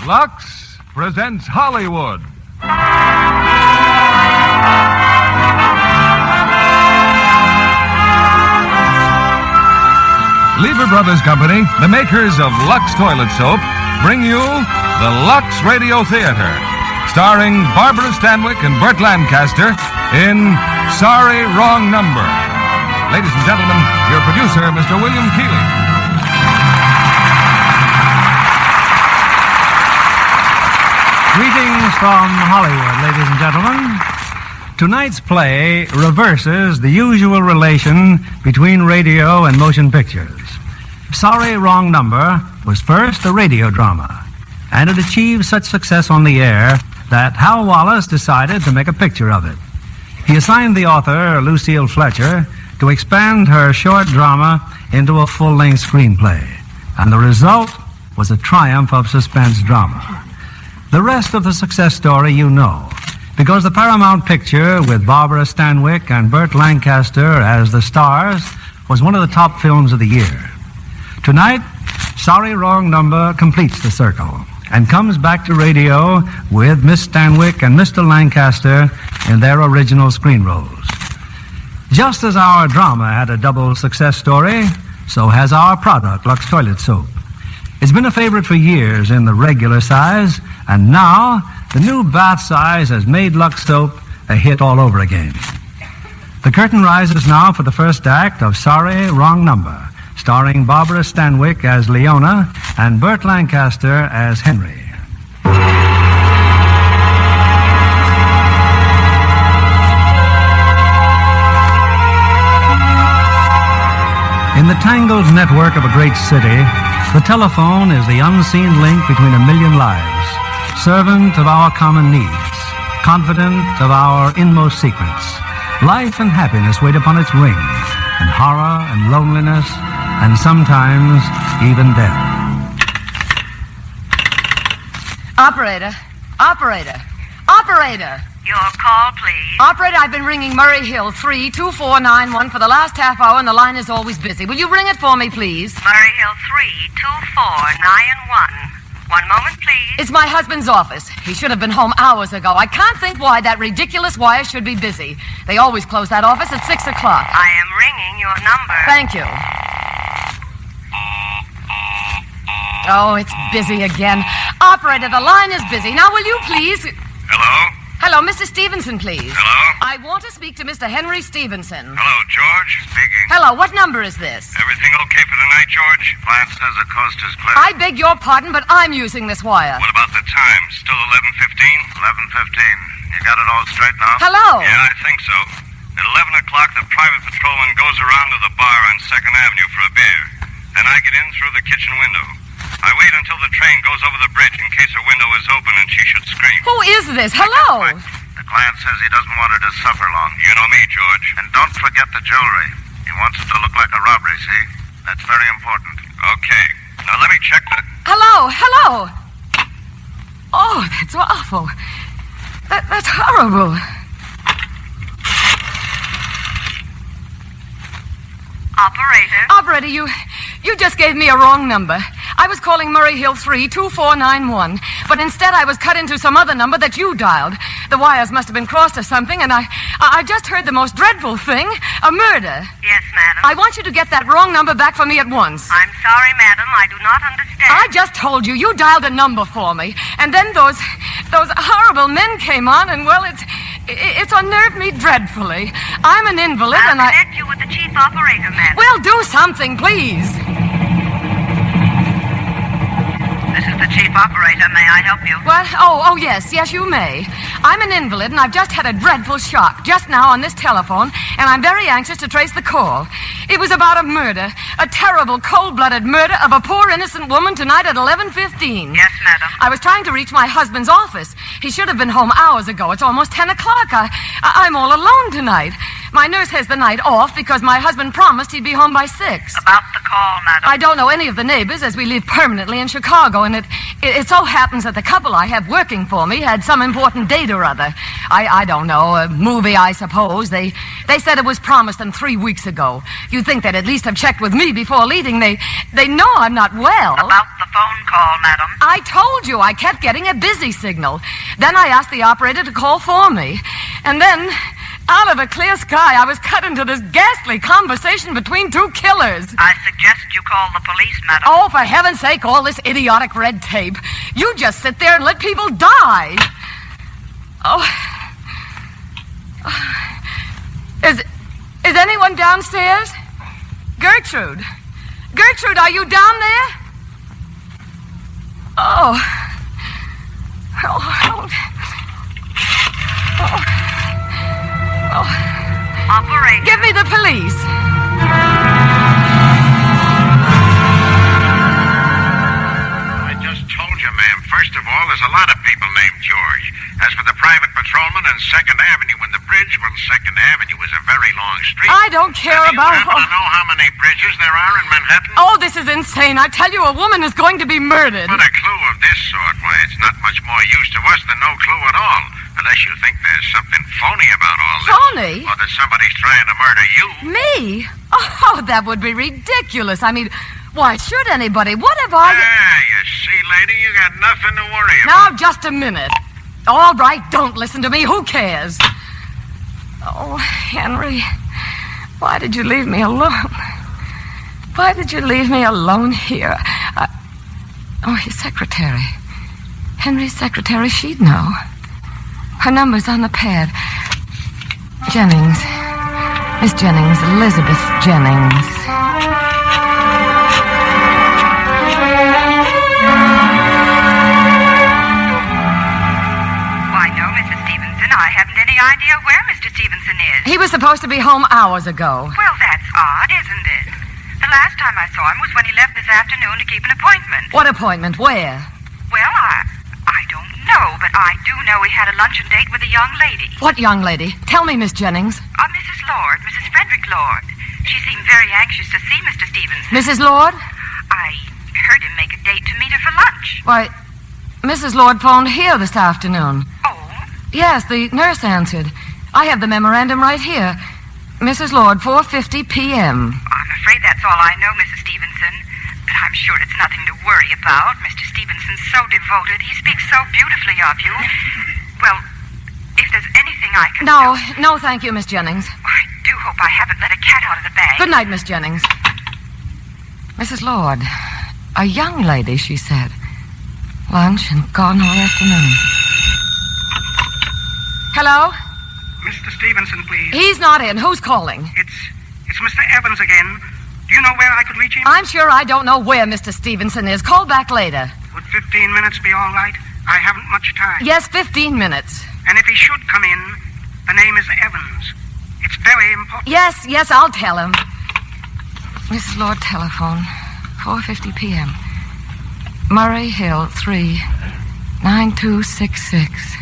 Lux presents Hollywood. Lever Brothers Company, the makers of Lux Toilet Soap, bring you the Lux Radio Theater, starring Barbara Stanwyck and Burt Lancaster in Sorry, Wrong Number. Ladies and gentlemen, your producer, Mr. William Keighley. Greetings from Hollywood, ladies and gentlemen. Tonight's play reverses the usual relation between radio and motion pictures. Sorry, Wrong Number was first a radio drama, and it achieved such success on the air that Hal Wallace decided to make a picture of it. He assigned the author, Lucille Fletcher, to expand her short drama into a full-length screenplay, and the result was a triumph of suspense drama. The rest of the success story you know, because the Paramount picture with Barbara Stanwyck and Burt Lancaster as the stars was one of the top films of the year. Tonight, Sorry, Wrong Number completes the circle and comes back to radio with Miss Stanwyck and Mr. Lancaster in their original screen roles. Just as our drama had a double success story, so has our product, Lux Toilet Soap. It's been a favorite for years in the regular size, and now the new bath size has made Lux Soap a hit all over again. The curtain rises now for the first act of Sorry, Wrong Number, starring Barbara Stanwyck as Leona and Burt Lancaster as Henry. In the tangled network of a great city, the telephone is the unseen link between a million lives, servant of our common needs, confident of our inmost secrets. Life and happiness wait upon its ring, and horror and loneliness, and sometimes even death. Operator. Your call, please. Operator, I've been ringing Murray Hill 32491 for the last half hour, and the line is always busy. Will you ring it for me, please? Murray Hill 32491. One moment, please. It's my husband's office. He should have been home hours ago. I can't think why that ridiculous wire should be busy. They always close that office at 6 o'clock. I am ringing your number. Thank you. Oh, it's busy again. Operator, the line is busy. Now, will you please... Hello? Hello, Mr. Stevenson, please. Hello? I want to speak to Mr. Henry Stevenson. Hello, George. Speaking. Hello, what number is this? Everything okay for the night, George? Client says the coast is clear. I beg your pardon, but I'm using this wire. What about the time? Still 11:15? 11:15. You got it all straight now? Hello? Yeah, I think so. At 11 o'clock, the private patrolman goes around to the bar on 2nd Avenue for a beer. Then I get in through the kitchen window. I wait until the train goes over the bridge in case a window is open and she should scream. Who is this? Hello? The client says he doesn't want her to suffer long. You know me, George. And don't forget the jewelry. He wants it to look like a robbery, see? That's very important. Okay. Now let me check the... Hello? Oh, that's awful. That's horrible. Operator, you just gave me a wrong number. I was calling Murray Hill 32491, but instead I was cut into some other number that you dialed. The wires must have been crossed or something, and I just heard the most dreadful thing, a murder. Yes, madam. I want you to get that wrong number back for me at once. I'm sorry, madam. I do not understand. I just told you dialed a number for me, and then those horrible men came on, and well, it's unnerved me dreadfully. I'm an invalid, I'll connect you with the chief operator, madam. Well, do something, please. This is the chief operator. May I help you? What? Oh, yes, you may. I'm an invalid, and I've just had a dreadful shock just now on this telephone, and I'm very anxious to trace the call. It was about a murder, a terrible, cold-blooded murder of a poor, innocent woman tonight at 11:15. Yes, madam. I was trying to reach my husband's office. He should have been home hours ago. It's almost 10 o'clock. I'm all alone tonight. My nurse has the night off because my husband promised he'd be home by 6. About the call, madam. I don't know any of the neighbors as we live permanently in Chicago, and it so happens that the couple I have working for me had some important date or other. I don't know, a movie, I suppose. They said it was promised them 3 weeks ago. You'd think they'd at least have checked with me before leaving. They know I'm not well. About the phone call, madam. I told you I kept getting a busy signal. Then I asked the operator to call for me. And then, out of a clear sky, I was cut into this ghastly conversation between two killers. I suggest you call the police, madam. Oh, for heaven's sake, all this idiotic red tape. You just sit there and let people die. Oh. Is anyone downstairs? Gertrude? Gertrude, are you down there? Oh. Operator. Give me the police. I just told you, ma'am. First of all, there's a lot of people named George. As for the private patrolman on 2nd Avenue and the bridge, well, 2nd Avenue is a very long street. I don't care Do you about... happen to know how many bridges there are in Manhattan? Oh, this is insane. I tell you, a woman is going to be murdered. But a clue of this sort, why, it's not much more use to us than no clue at all. Unless you think there's something phony about all this. Phony? Or that somebody's trying to murder you. Me? Oh, that would be ridiculous. I mean, why should anybody? What have I... You see, lady, you got nothing to worry about. Now, just a minute. All right, don't listen to me. Who cares? Oh, Henry, why did you leave me alone? Why did you leave me alone here? Oh, his secretary. Henry's secretary, she'd know. Her number's on the pad. Jennings. Miss Jennings, Elizabeth Jennings. Why, no, Mrs. Stevenson. I haven't any idea where Mr. Stevenson is. He was supposed to be home hours ago. Well, that's odd, isn't it? The last time I saw him was when he left this afternoon to keep an appointment. What appointment? Where? Well, I don't know, but I do know he had a luncheon date with a young lady. What young lady? Tell me, Miss Jennings. Mrs. Lord, Mrs. Frederick Lord. She seemed very anxious to see Mr. Stevenson. Mrs. Lord? I heard him make a date to meet her for lunch. Why, Mrs. Lord phoned here this afternoon. Oh? Yes, the nurse answered. I have the memorandum right here. Mrs. Lord, 4:50 p.m. I'm afraid that's all I know, Mrs. Stevenson. But I'm sure it's nothing to worry about. Mr. Stevenson's so devoted. He speaks so beautifully of you. Well, if there's anything I can do... No, thank you, Miss Jennings. I do hope I haven't let a cat out of the bag. Good night, Miss Jennings. Mrs. Lord, a young lady, she said. Lunch and gone all afternoon. Hello? Mr. Stevenson, please. He's not in. Who's calling? It's Mr. Evans again. Do you know where I could reach him? I'm sure I don't know where Mr. Stevenson is. Call back later. Would 15 minutes be all right? I haven't much time. Yes, 15 minutes. And if he should come in, the name is Evans. It's very important. Yes, I'll tell him. Mrs. Lord, telephone. 4:50 p.m. Murray Hill, 3, 9266.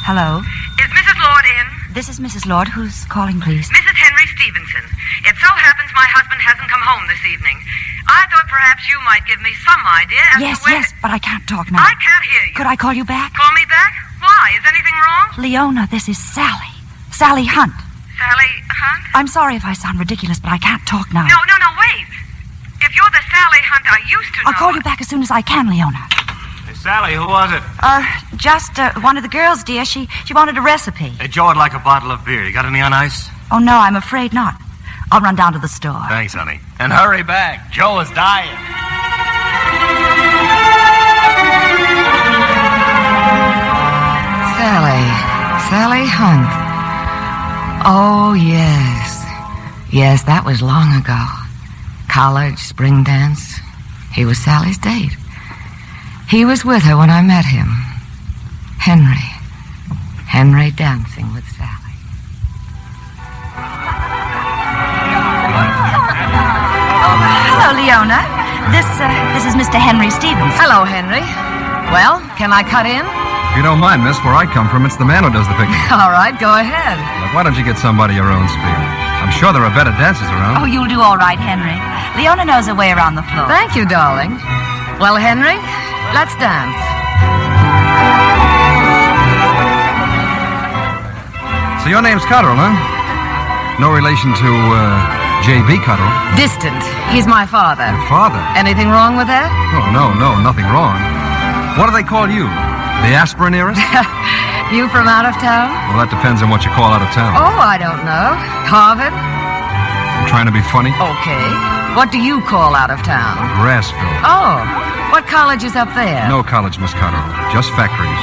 Hello? Is Mrs. Lord in? This is Mrs. Lord. Who's calling, please? Mrs. Henry Stevenson. It so happens my husband hasn't come home this evening. I thought perhaps you might give me some idea as to where... Yes, but I can't talk now. I can't hear you. Could I call you back? Call me back? Why? Is anything wrong? Leona, this is Sally. Sally Hunt. Sally Hunt? I'm sorry if I sound ridiculous, but I can't talk now. No, wait. If you're the Sally Hunt I used to know... I'll call you back as soon as I can, Leona. Hey, Sally, who was it? Just one of the girls, dear. She wanted a recipe. Hey, Joe would like a bottle of beer. You got any on ice? Oh, no, I'm afraid not. I'll run down to the store. Thanks, honey. And hurry back. Joe is dying. Sally Hunt. Oh, yes. Yes, that was long ago. College, spring dance. He was Sally's date. He was with her when I met him. Henry dancing with Sally. Hello, Hello, Leona. This is Mr. Henry Stevens. Hello, Henry. Well, can I cut in? If you don't mind, miss, where I come from, it's the man who does the picking. All right, go ahead. Look, why don't you get somebody your own speed? I'm sure there are better dancers around. Oh, you'll do all right, Henry. Leona knows her way around the floor. Thank you, darling. Well, Henry, let's dance. So your name's Cotterill, huh? No relation to, J.B. Cotterill. Distant. He's my father. Your father? Anything wrong with that? Oh, no, nothing wrong. What do they call you? The aspirin heiress? You from out of town? Well, that depends on what you call out of town. Oh, I don't know. Harvard? I'm trying to be funny. Okay. What do you call out of town? Grassville. Oh, what college is up there? No college, Miss Cotterill. Just factories.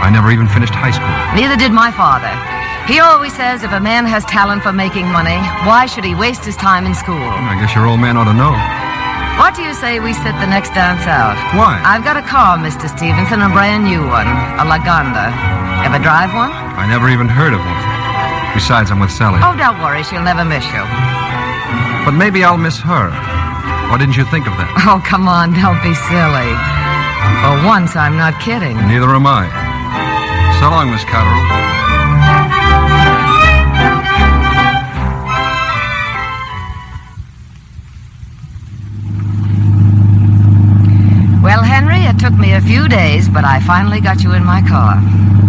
I never even finished high school. Neither did my father. He always says if a man has talent for making money, why should he waste his time in school? I guess your old man ought to know. What do you say we sit the next dance out? Why? I've got a car, Mr. Stevenson, a brand new one. A Lagonda. Ever drive one? I never even heard of one. Besides, I'm with Sally. Oh, don't worry. She'll never miss you. But maybe I'll miss her. Why didn't you think of that? Oh, come on. Don't be silly. For once, I'm not kidding. Neither am I. So long, Miss Cotterill. Well, Henry, it took me a few days, but I finally got you in my car.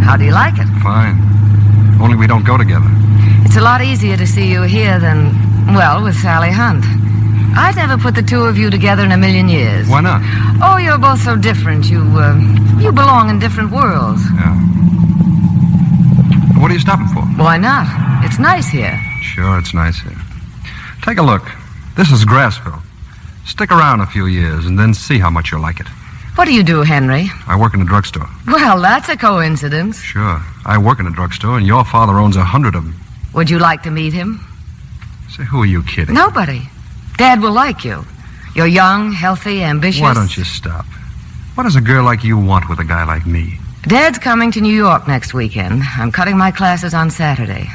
How do you like it? Fine. Only we don't go together. It's a lot easier to see you here than, well, with Sally Hunt. I'd never put the two of you together in a million years. Why not? Oh, you're both so different. You belong in different worlds. Yeah. What are you stopping for? Why not? It's nice here. Sure, it's nice here. Take a look. This is Grassville. Stick around a few years and then see how much you'll like it. What do you do, Henry? I work in a drugstore. Well, that's a coincidence. Sure. I work in a drugstore, and your father owns 100 of them. Would you like to meet him? Say, who are you kidding? Nobody. Dad will like you. You're young, healthy, ambitious. Why don't you stop? What does a girl like you want with a guy like me? Dad's coming to New York next weekend. I'm cutting my classes on Saturday.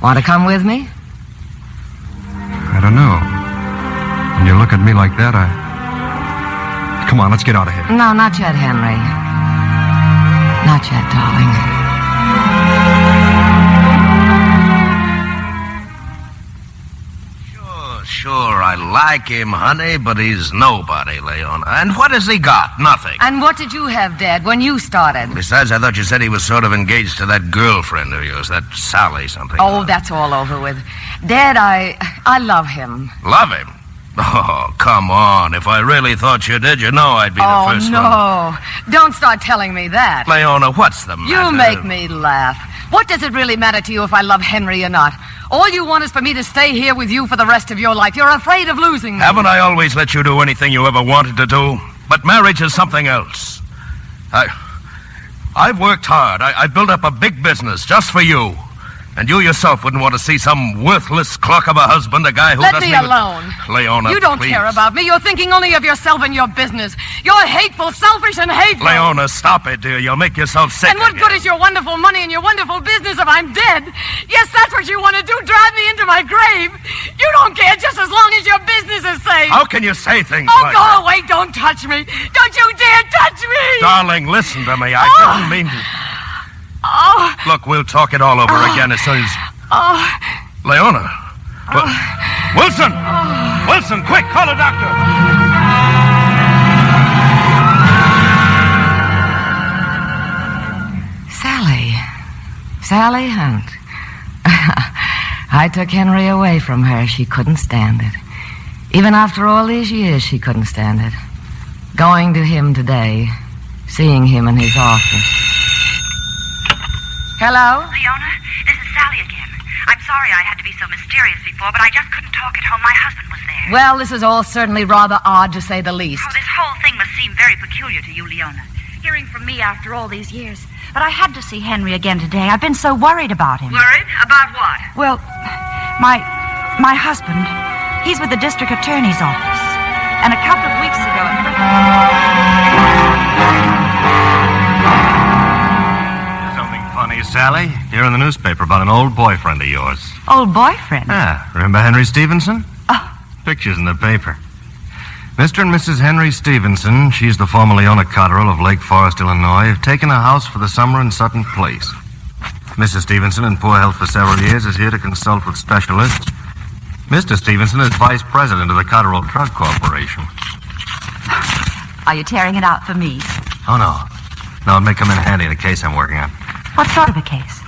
Want to come with me? I don't know. When you look at me like that, Come on, let's get out of here. No, not yet, Henry. Not yet, darling. Sure, I like him, honey, but he's nobody, Leona. And what has he got? Nothing. And what did you have, Dad, when you started? Besides, I thought you said he was sort of engaged to that girlfriend of yours, that Sally something. Oh, that's all over with. Dad, I love him. Love him? Oh, come on. If I really thought you did, you know I'd be the first one. Oh, no. Don't start telling me that. Leona, what's the matter? You make me laugh. What does it really matter to you if I love Henry or not? All you want is for me to stay here with you for the rest of your life. You're afraid of losing me. Haven't I always let you do anything you ever wanted to do? But marriage is something else. I've worked hard. I built up a big business just for you. And you yourself wouldn't want to see some worthless clock of a husband, a guy who Let doesn't me alone. Leona, you don't please. care about me. You're thinking only of yourself and your business. You're hateful, selfish, and hateful. Leona, stop it, dear. You'll make yourself sick. And what again. good is your wonderful money and your wonderful business if I'm dead? Yes, that's what you want to do, drive me into my grave. You don't care just as long as your business is safe. How can you say things like go that? away. Don't touch me. Don't you dare touch me. Darling, listen to me. I didn't mean to. Oh. Look, we'll talk it all over again as soon as... Oh. Leona. Wilson! Wilson, quick, call a doctor. Sally Hunt. I took Henry away from her. She couldn't stand it. Even after all these years, she couldn't stand it. Going to him today, seeing him in his office. Hello? Leona, this is Sally again. I'm sorry I had to be so mysterious before, but I just couldn't talk at home. My husband was there. Well, this is all certainly rather odd, to say the least. Oh, this whole thing must seem very peculiar to you, Leona. Hearing from me after all these years. But I had to see Henry again today. I've been so worried about him. Worried? About what? Well, my husband, he's with the district attorney's office. And a couple of weeks ago... Something funny, Sally? You're in the newspaper about an old boyfriend of yours. Old boyfriend? Yeah. Remember Henry Stevenson? Oh. Pictures in the paper. Mr. and Mrs. Henry Stevenson, she's the former Leona Cotterill of Lake Forest, Illinois, have taken a house for the summer in Sutton Place. Mrs. Stevenson, in poor health for several years, is here to consult with specialists. Mr. Stevenson is vice president of the Cotterill Drug Corporation. Are you tearing it out for me? Oh, no. No, it may come in handy in a case I'm working on. What sort of a case?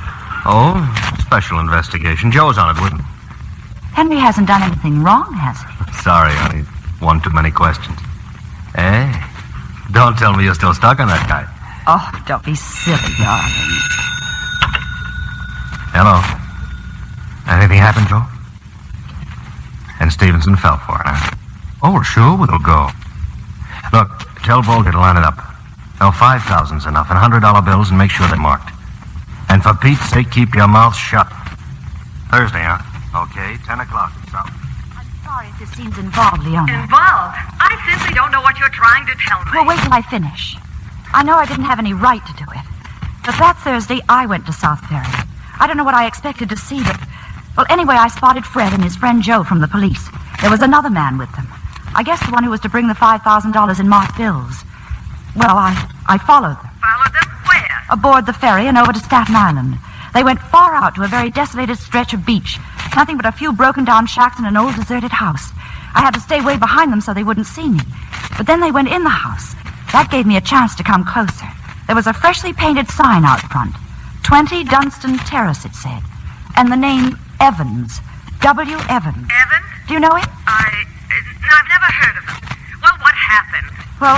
Oh, special investigation. Joe's on it with me. Henry hasn't done anything wrong, has he? Sorry, honey. One too many questions. Eh? Don't tell me you're still stuck on that guy. Oh, don't be silly, darling. Hello. Anything happened, Joe? And Stevenson fell for it, huh? Oh, sure, we'll go. Look, tell Volker to line it up. No, 5,000's enough, and $100 bills, and make sure they're marked. And for Pete's sake, keep your mouth shut. Thursday, huh? Okay, 10 o'clock. So. I'm sorry if this seems involved, Leona. Involved? I simply don't know what you're trying to tell me. Well, wait till I finish. I know I didn't have any right to do it. But that Thursday, I went to South Ferry. I don't know what I expected to see, but... Well, anyway, I spotted Fred and his friend Joe from the police. There was another man with them. I guess the one who was to bring the $5,000 in marked bills. Well, I followed them. Followed them where? Aboard the ferry and over to Staten Island. They went far out to a very desolated stretch of beach. Nothing but a few broken-down shacks and an old deserted house. I had to stay way behind them so they wouldn't see me. But then they went in the house. That gave me a chance to come closer. There was a freshly painted sign out front. 20 Dunstan Terrace, it said. And the name Evans. W. Evans. Evans? Do you know him? I've never heard of him. Well, what happened? Well,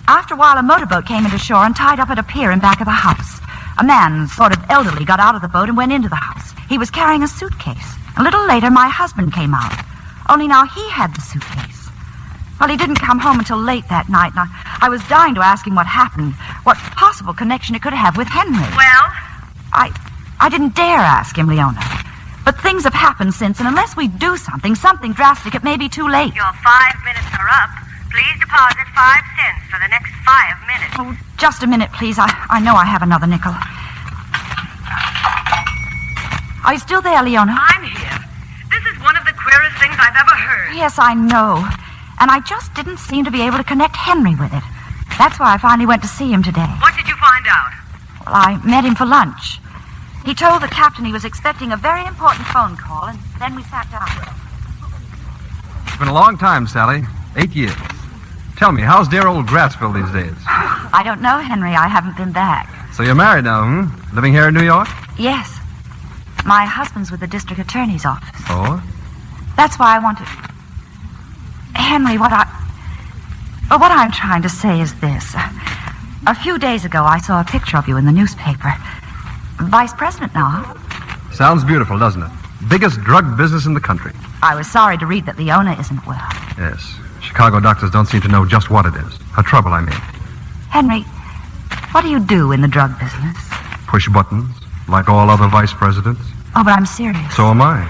after a while, a motorboat came into shore and tied up at a pier in back of the house. A man, sort of elderly, got out of the boat and went into the house. He was carrying a suitcase. A little later, my husband came out. Only now he had the suitcase. Well, he didn't come home until late that night, and I was dying to ask him what happened, what possible connection it could have with Henry. Well? I didn't dare ask him, Leona. But things have happened since, and unless we do something drastic, it may be too late. Your 5 minutes are up. Please deposit 5 cents for the next 5 minutes. Oh, just a minute, please. I know I have another nickel. Are you still there, Leona? I'm here. This is one of the queerest things I've ever heard. Yes, I know. And I just didn't seem to be able to connect Henry with it. That's why I finally went to see him today. What did you find out? Well, I met him for lunch. He told the captain he was expecting a very important phone call, and then we sat down. It's been a long time, Sally. 8 years. Tell me, how's dear old Grassville these days? I don't know, Henry. I haven't been back. So you're married now, Living here in New York? Yes. My husband's with the district attorney's office. Oh? That's why I want to... Henry, what I'm trying to say is this. A few days ago, I saw a picture of you in the newspaper. Vice president now. Sounds beautiful, doesn't it? Biggest drug business in the country. I was sorry to read that Leona isn't well. Yes. Chicago doctors don't seem to know just what it is. Her trouble, I mean. Henry, what do you do in the drug business? Push buttons, like all other vice presidents. Oh, but I'm serious. So am I.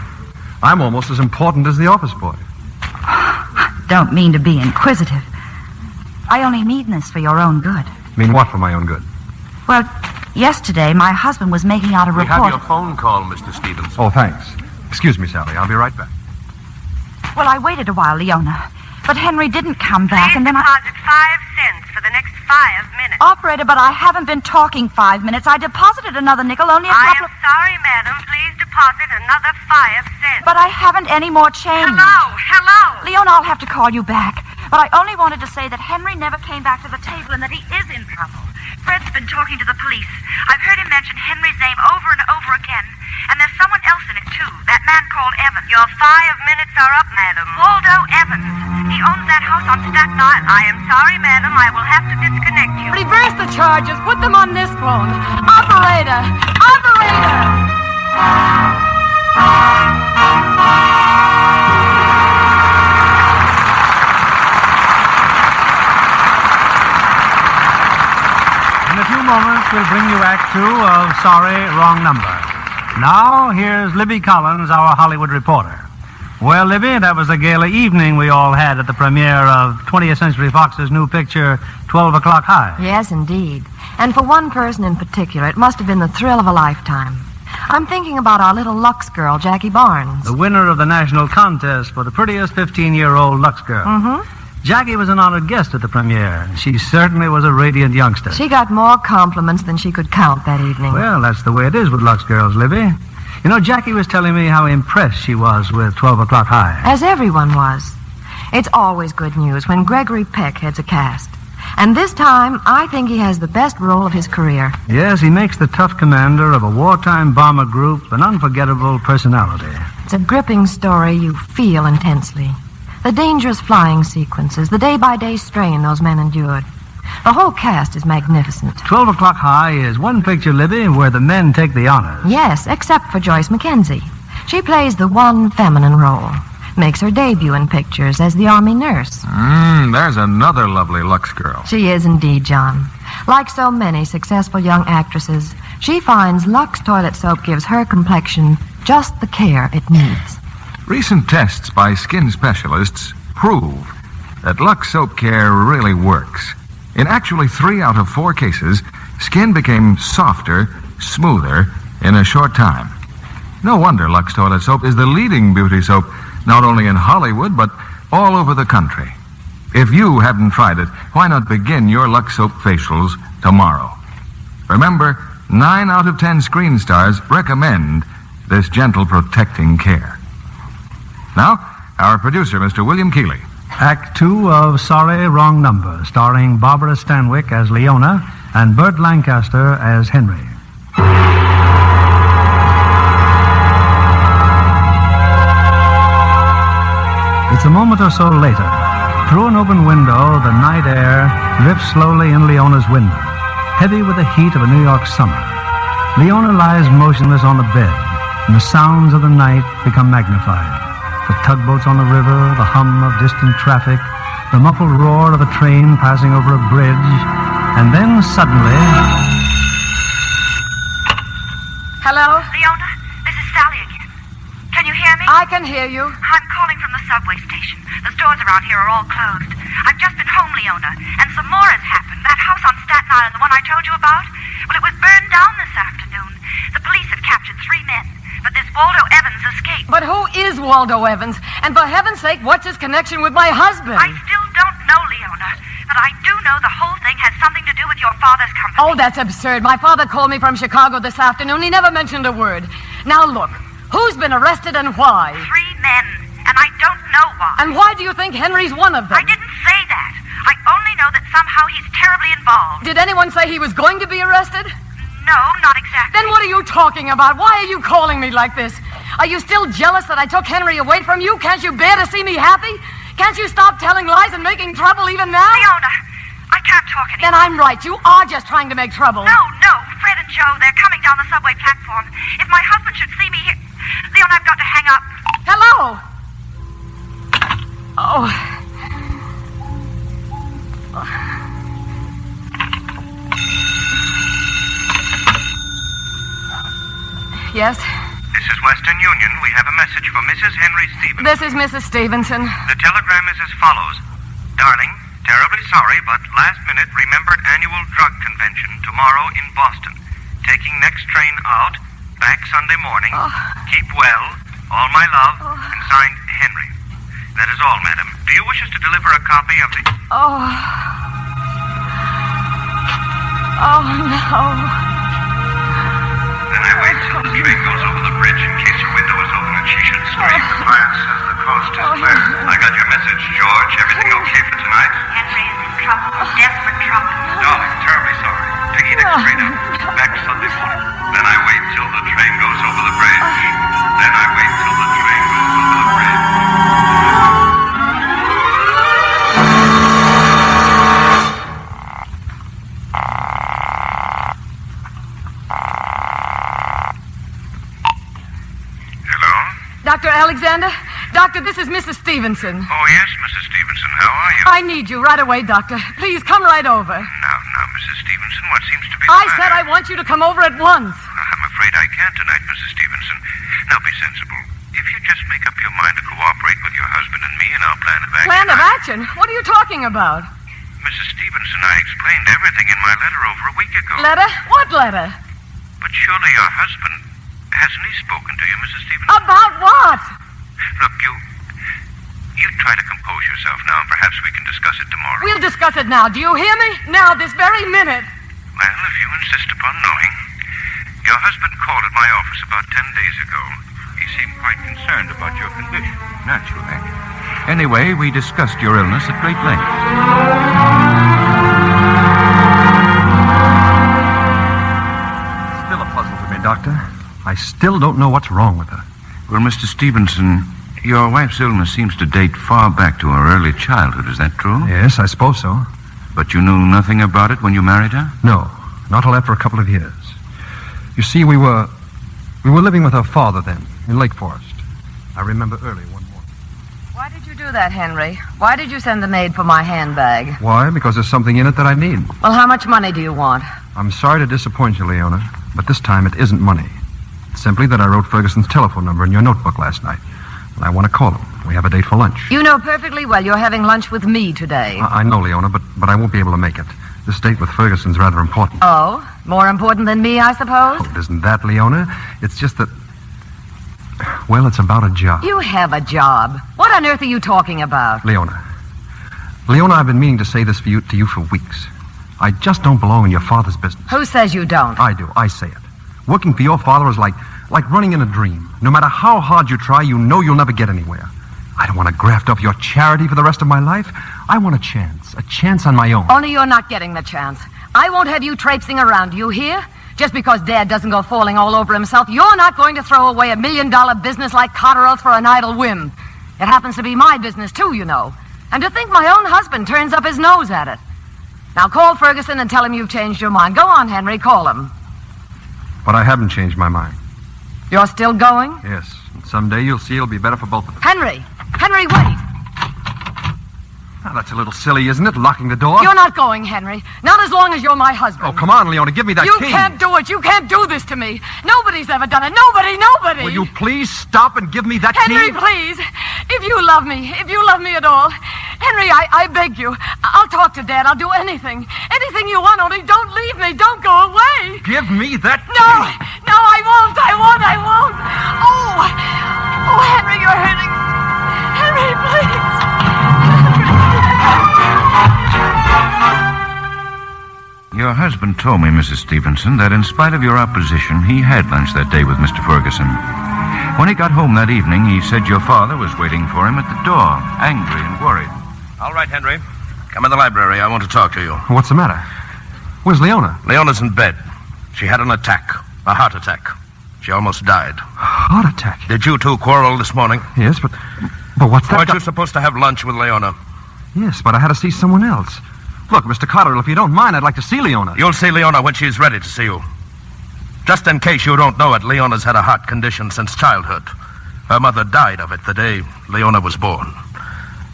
I'm almost as important as the office boy. Don't mean to be inquisitive. I only mean this for your own good. Mean what for my own good? Well, yesterday, my husband was making out a report... We have your phone call, Mr. Stevens. Oh, thanks. Excuse me, Sally. I'll be right back. Well, I waited a while, Leona. But Henry didn't come back, and then deposit 5 cents for the next 5 minutes. Operator, but I haven't been talking 5 minutes. I deposited another nickel only a couple I am sorry, madam. Please deposit another 5 cents. But I haven't any more change. Hello. Leona, I'll have to call you back. But I only wanted to say that Henry never came back to the table and that he is in trouble. Fred's been talking to the police. I've heard him mention Henry's name over and over again. And there's someone else in it, too. That man called Evans. Your 5 minutes are up, madam. Waldo Evans. He owns that house on Staten Island. I am sorry, madam. I will have to disconnect you. Reverse the charges. Put them on this phone. Operator! In a few moments, we'll bring you Act 2 of Sorry, Wrong Number. Now, here's Libby Collins, our Hollywood reporter. Well, Libby, that was a gala evening we all had at the premiere of 20th Century Fox's new picture, 12 O'Clock High. Yes, indeed. And for one person in particular, it must have been the thrill of a lifetime. I'm thinking about our little Lux girl, Jackie Barnes. The winner of the national contest for the prettiest 15-year-old Lux girl. Mm-hmm. Jackie was an honored guest at the premiere. She certainly was a radiant youngster. She got more compliments than she could count that evening. Well, that's the way it is with Lux girls, Libby. You know, Jackie was telling me how impressed she was with 12 O'Clock High. As everyone was. It's always good news when Gregory Peck heads a cast. And this time, I think he has the best role of his career. Yes, he makes the tough commander of a wartime bomber group an unforgettable personality. It's a gripping story you feel intensely. The dangerous flying sequences, the day-by-day strain those men endured. The whole cast is magnificent. 12 O'Clock High is one picture, Libby, where the men take the honors. Yes, except for Joyce Mackenzie. She plays the one feminine role. Makes her debut in pictures as the Army nurse. There's another lovely Lux girl. She is indeed, John. Like so many successful young actresses, she finds Lux toilet soap gives her complexion just the care it needs. Recent tests by skin specialists prove that Lux soap care really works. In actually 3 out of 4 cases, skin became softer, smoother in a short time. No wonder Lux toilet soap is the leading beauty soap not only in Hollywood, but all over the country. If you haven't tried it, why not begin your Lux Soap facials tomorrow? Remember, 9 out of 10 screen stars recommend this gentle protecting care. Now, our producer, Mr. William Keeley. Act 2 of Sorry, Wrong Number, starring Barbara Stanwyck as Leona and Burt Lancaster as Henry. It's a moment or so later. Through an open window, the night air drifts slowly in Leona's window, heavy with the heat of a New York summer. Leona lies motionless on the bed, and the sounds of the night become magnified. The tugboats on the river, the hum of distant traffic, the muffled roar of a train passing over a bridge, and then suddenly... Hello? Leona, this is Sally again. Can you hear me? I can hear you. I'm calling from the subway station. The stores around here are all closed. I've just been home, Leona, and some more has happened. That house on Staten Island, the one I told you about? Well, it was burned down this afternoon. The police have captured 3 men, but this Waldo Evans escaped. But who is Waldo Evans? And for heaven's sake, what's his connection with my husband? I still don't know, Leona, but I do know the whole thing has something to do with your father's company. Oh, that's absurd. My father called me from Chicago this afternoon. He never mentioned a word. Now, look. Who's been arrested and why? 3 men, and I don't know why. And why do you think Henry's one of them? I didn't say that. I only know that somehow he's terribly involved. Did anyone say he was going to be arrested? No, not exactly. Then what are you talking about? Why are you calling me like this? Are you still jealous that I took Henry away from you? Can't you bear to see me happy? Can't you stop telling lies and making trouble even now? Leona, I can't talk anymore. Then I'm right. You are just trying to make trouble. No. Fred and Joe, they're coming down the subway platform. If my husband should see me here... Leona, I've got to hang up. Hello? Oh. Yes? This is Western Union. We have a message for Mrs. Henry Stevenson. This is Mrs. Stevenson. The telegram is as follows. Darling, terribly sorry, but last minute remembered annual drug convention tomorrow in Boston. Taking next train out, back Sunday morning. Oh. Keep well. All my love. And signed, Henry. That is all, madam. Do you wish us to deliver a copy of the... Oh, no. Then I wait till the train goes over the bridge in case her window is open and she should scream. Defiance says the coast is clear. I got your message, George. Everything okay for tonight? Henry is in trouble. Desperate trouble. Darling, terribly sorry. Taking next train out. Back Sunday morning. Then I wait till the train goes over the bridge. Then I wait till the train goes over the bridge. Dr. Alexander? Doctor, this is Mrs. Stevenson. Oh, yes, Mrs. Stevenson. How are you? I need you right away, Doctor. Please come right over. Now, Mrs. Stevenson, what seems to be... I said I want you to come over at once. I'm afraid I can't tonight, Mrs. Stevenson. Now, be sensible. If you just make up your mind to cooperate with your husband and me in our plan of action... Plan of action? What are you talking about? Mrs. Stevenson, I explained everything in my letter over a week ago. Letter? What letter? But surely your husband... Hasn't he spoken to you, Mrs. Stevenson? About what? Look, You try to compose yourself now, and perhaps we can discuss it tomorrow. We'll discuss it now. Do you hear me? Now, this very minute. Well, if you insist upon knowing. Your husband called at my office about 10 days ago. He seemed quite concerned about your condition. Naturally. Anyway, we discussed your illness at great length. Still a puzzle to me, Doctor. I still don't know what's wrong with her. Well, Mr. Stevenson, your wife's illness seems to date far back to her early childhood. Is that true? Yes, I suppose so. But you knew nothing about it when you married her? No, not till after a couple of years. You see, we were living with her father then, in Lake Forest. I remember early one morning. Why did you do that, Henry? Why did you send the maid for my handbag? Why? Because there's something in it that I need. Well, how much money do you want? I'm sorry to disappoint you, Leona, but this time it isn't money. It's simply that I wrote Ferguson's telephone number in your notebook last night, and I want to call him. We have a date for lunch. You know perfectly well you're having lunch with me today. I know, Leona, but I won't be able to make it. This date with Ferguson's rather important. Oh? More important than me, I suppose? Oh, it isn't that, Leona. It's just that... Well, it's about a job. You have a job. What on earth are you talking about? Leona, I've been meaning to say this to you for weeks. I just don't belong in your father's business. Who says you don't? I do. I say it. Working for your father is like running in a dream. No matter how hard you try, you know you'll never get anywhere. I don't want to graft up your charity for the rest of my life. I want a chance on my own. Only you're not getting the chance. I won't have you traipsing around, you hear? Just because Dad doesn't go falling all over himself, you're not going to throw away $1 million business like Cotterell's for an idle whim. It happens to be my business, too, you know. And to think my own husband turns up his nose at it. Now call Ferguson and tell him you've changed your mind. Go on, Henry, call him. But I haven't changed my mind. You're still going? Yes. And someday you'll see it'll be better for both of us. Henry, wait. Now, that's a little silly, isn't it? Locking the door? You're not going, Henry. Not as long as you're my husband. Oh, come on, Leona. Give me that key. You can't do it. You can't do this to me. Nobody's ever done it. Nobody. Will you please stop and give me that key? Henry, please. If you love me at all, Henry, I beg you. I'll talk to Dad. I'll do anything. Anything you want, only don't leave me. Don't go away. Give me that key. No, I won't. Oh, Henry, you're hurting. Henry, please. Your husband told me, Mrs. Stevenson, that in spite of your opposition, he had lunch that day with Mr. Ferguson. When he got home that evening, he said your father was waiting for him at the door, angry and worried. All right, Henry. Come in the library. I want to talk to you. What's the matter? Where's Leona? Leona's in bed. She had an attack. A heart attack. She almost died. Heart attack? Did you two quarrel this morning? Yes, but what's that? Weren't you supposed to have lunch with Leona? Yes, but I had to see someone else. Look, Mr. Cotterell, if you don't mind, I'd like to see Leona. You'll see Leona when she's ready to see you. Just in case you don't know it, Leona's had a heart condition since childhood. Her mother died of it the day Leona was born.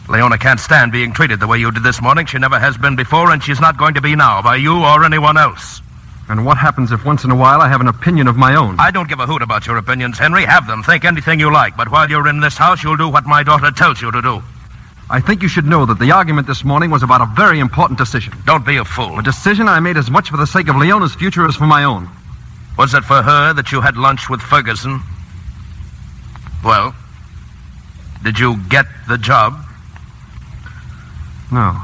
Leona can't stand being treated the way you did this morning. She never has been before, and she's not going to be now by you or anyone else. And what happens if once in a while I have an opinion of my own? I don't give a hoot about your opinions, Henry. Have them. Think anything you like. But while you're in this house, you'll do what my daughter tells you to do. I think you should know that the argument this morning was about a very important decision. Don't be a fool. A decision I made as much for the sake of Leona's future as for my own. Was it for her that you had lunch with Ferguson? Well, did you get the job? No,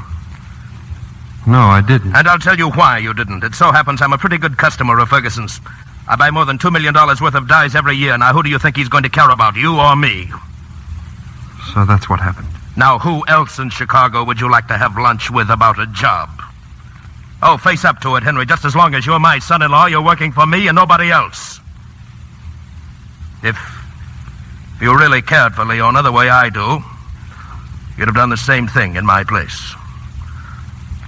I didn't. And I'll tell you why you didn't. It so happens I'm a pretty good customer of Ferguson's. I buy more than $2 million worth of dyes every year. Now, who do you think he's going to care about, you or me? So that's what happened. Now, who else in Chicago would you like to have lunch with about a job? Oh, face up to it, Henry. Just as long as you're my son-in-law, you're working for me and nobody else. If you really cared for Leona the way I do, you'd have done the same thing in my place.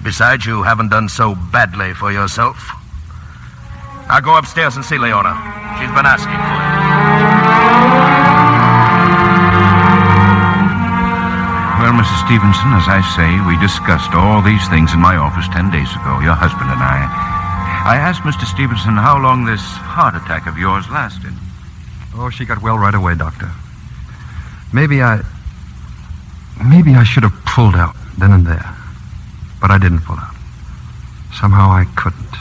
Besides, you haven't done so badly for yourself. Now go upstairs and see Leona. She's been asking for you. Well, Mrs. Stevenson, as I say, we discussed all these things in my office 10 days ago, your husband and I. I asked Mr. Stevenson how long this heart attack of yours lasted. Oh, she got well right away, Doctor. Maybe I should have pulled out then and there. But I didn't pull out. Somehow I couldn't.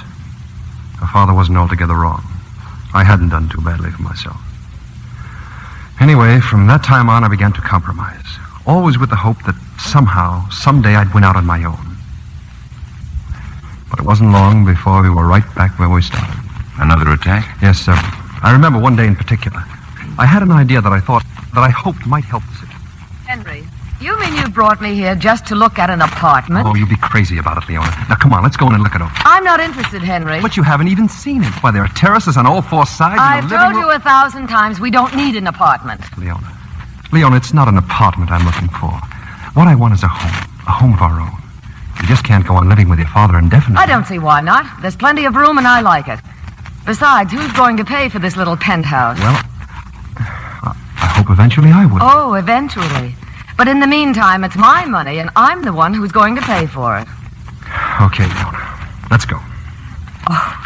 Her father wasn't altogether wrong. I hadn't done too badly for myself. Anyway, from that time on, I began to compromise. always with the hope that somehow, someday I'd win out on my own. But it wasn't long before we were right back where we started. Another attack? Yes, sir. I remember one day in particular. I had an idea that I hoped might help the situation. Henry, you mean you brought me here just to look at an apartment? Oh, you'd be crazy about it, Leona. Now, come on, let's go in and look it over. I'm not interested, Henry. But you haven't even seen it. Why, there are terraces on all four sides. I've told you 1,000 times we don't need an apartment. Leona, it's not an apartment I'm looking for. What I want is a home of our own. You just can't go on living with your father indefinitely. I don't see why not. There's plenty of room and I like it. Besides, who's going to pay for this little penthouse? Well, I hope eventually I will. Oh, eventually. But in the meantime, it's my money, and I'm the one who's going to pay for it. Okay, Leona. Let's go. Oh,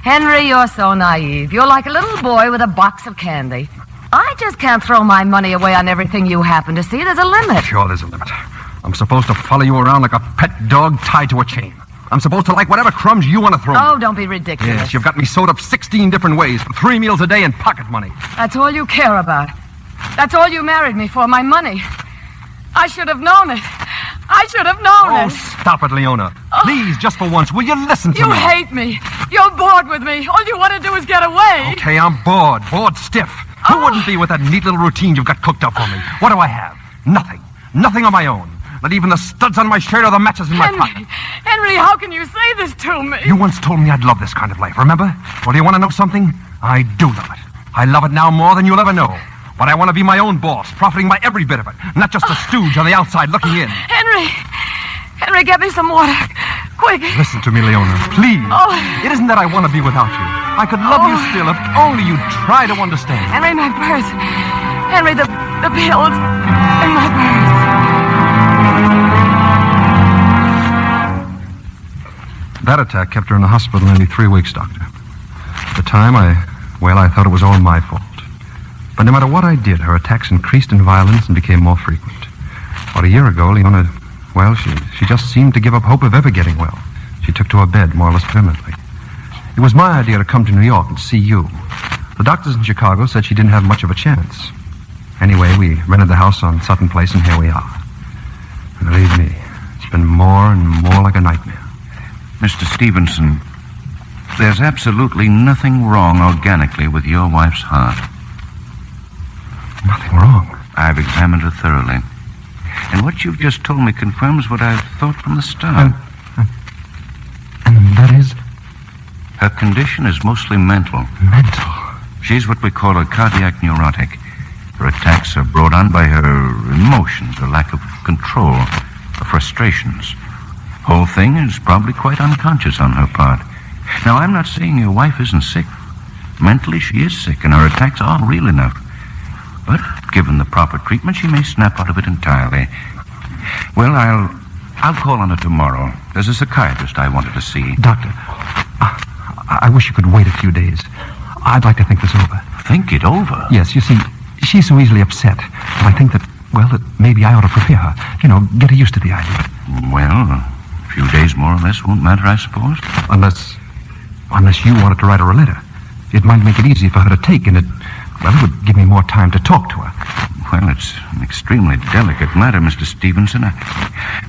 Henry, you're so naive. You're like a little boy with a box of candy. I just can't throw my money away on everything you happen to see. There's a limit. Sure, there's a limit. I'm supposed to follow you around like a pet dog tied to a chain. I'm supposed to like whatever crumbs you want to throw me. Oh, don't be ridiculous. Yes, you've got me sewed up 16 different ways for 3 meals a day and pocket money. That's all you care about. That's all you married me for, my money. I should have known it. I should have known it. Oh, stop it, Leona. Please, just for once, will you listen to me? You hate me. You're bored with me. All you want to do is get away. Okay, I'm bored. Bored stiff. Who wouldn't be with that neat little routine you've got cooked up for me? What do I have? Nothing. Nothing on my own. Not even the studs on my shirt or the matches in my pocket. Henry, how can you say this to me? You once told me I'd love this kind of life, remember? Well, do you want to know something? I do love it. I love it now more than you'll ever know. But I want to be my own boss, profiting by every bit of it, not just a stooge on the outside looking in. Henry, get me some water. Quick. Listen to me, Leona, please. Oh. It isn't that I want to be without you. I could love you still if only you'd try to understand. Henry, my purse. Henry, the pills in my purse. That attack kept her in the hospital nearly 3 weeks, Doctor. At the time, I thought it was all my fault. But no matter what I did, her attacks increased in violence and became more frequent. About a year ago, Leona, she just seemed to give up hope of ever getting well. She took to her bed more or less permanently. It was my idea to come to New York and see you. The doctors in Chicago said she didn't have much of a chance. Anyway, we rented the house on Sutton Place, and here we are. And believe me, it's been more and more like a nightmare. Mr. Stevenson, there's absolutely nothing wrong organically with your wife's heart. Nothing wrong? I've examined her thoroughly. And what you've just told me confirms what I've thought from the start. And that is? Her condition is mostly mental. Mental? She's what we call a cardiac neurotic. Her attacks are brought on by her emotions, her lack of control, her frustrations. Whole thing is probably quite unconscious on her part. Now, I'm not saying your wife isn't sick. Mentally, she is sick, and her attacks are real enough. But given the proper treatment, she may snap out of it entirely. Well, I'll call on her tomorrow. There's a psychiatrist I wanted to see. Doctor, I wish you could wait a few days. I'd like to think this over. Think it over? Yes, you see, she's so easily upset. And I think that maybe I ought to prepare her. Get her used to the idea. Well, a few days more or less won't matter, I suppose. Unless you wanted to write her a letter. It might make it easy for her to take, and it would give me more time to talk to her. Well, it's an extremely delicate matter, Mr. Stevenson.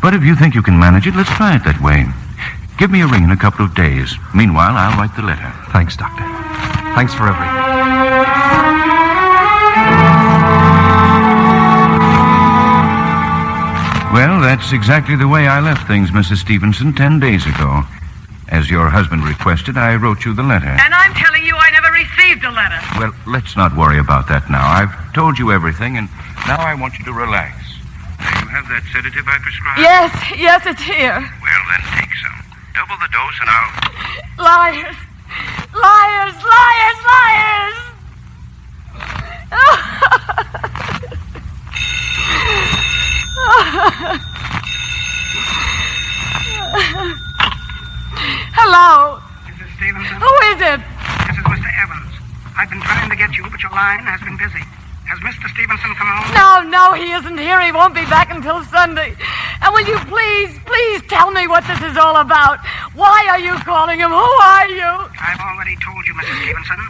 But if you think you can manage it, let's try it that way. Give me a ring in a couple of days. Meanwhile, I'll write the letter. Thanks, Doctor. Thanks for everything. Well, that's exactly the way I left things, Mrs. Stevenson, 10 days ago. As your husband requested, I wrote you the letter. And I'm telling you I never received a letter. Well, let's not worry about that now. I've told you everything, and now I want you to relax. Do you have that sedative I prescribed? Yes, it's here. Well, then take some. Double the dose, and I'll... Liars! Liars! Liars! Liars! Hello. Mrs. Stevenson? Who is it? This is Mr. Evans. I've been trying to get you, but your line has been busy. Has Mr. Stevenson come home? No, he isn't here. He won't be back until Sunday. And will you please tell me what this is all about? Why are you calling him? Who are you? I've already told you, Mrs. Stevenson,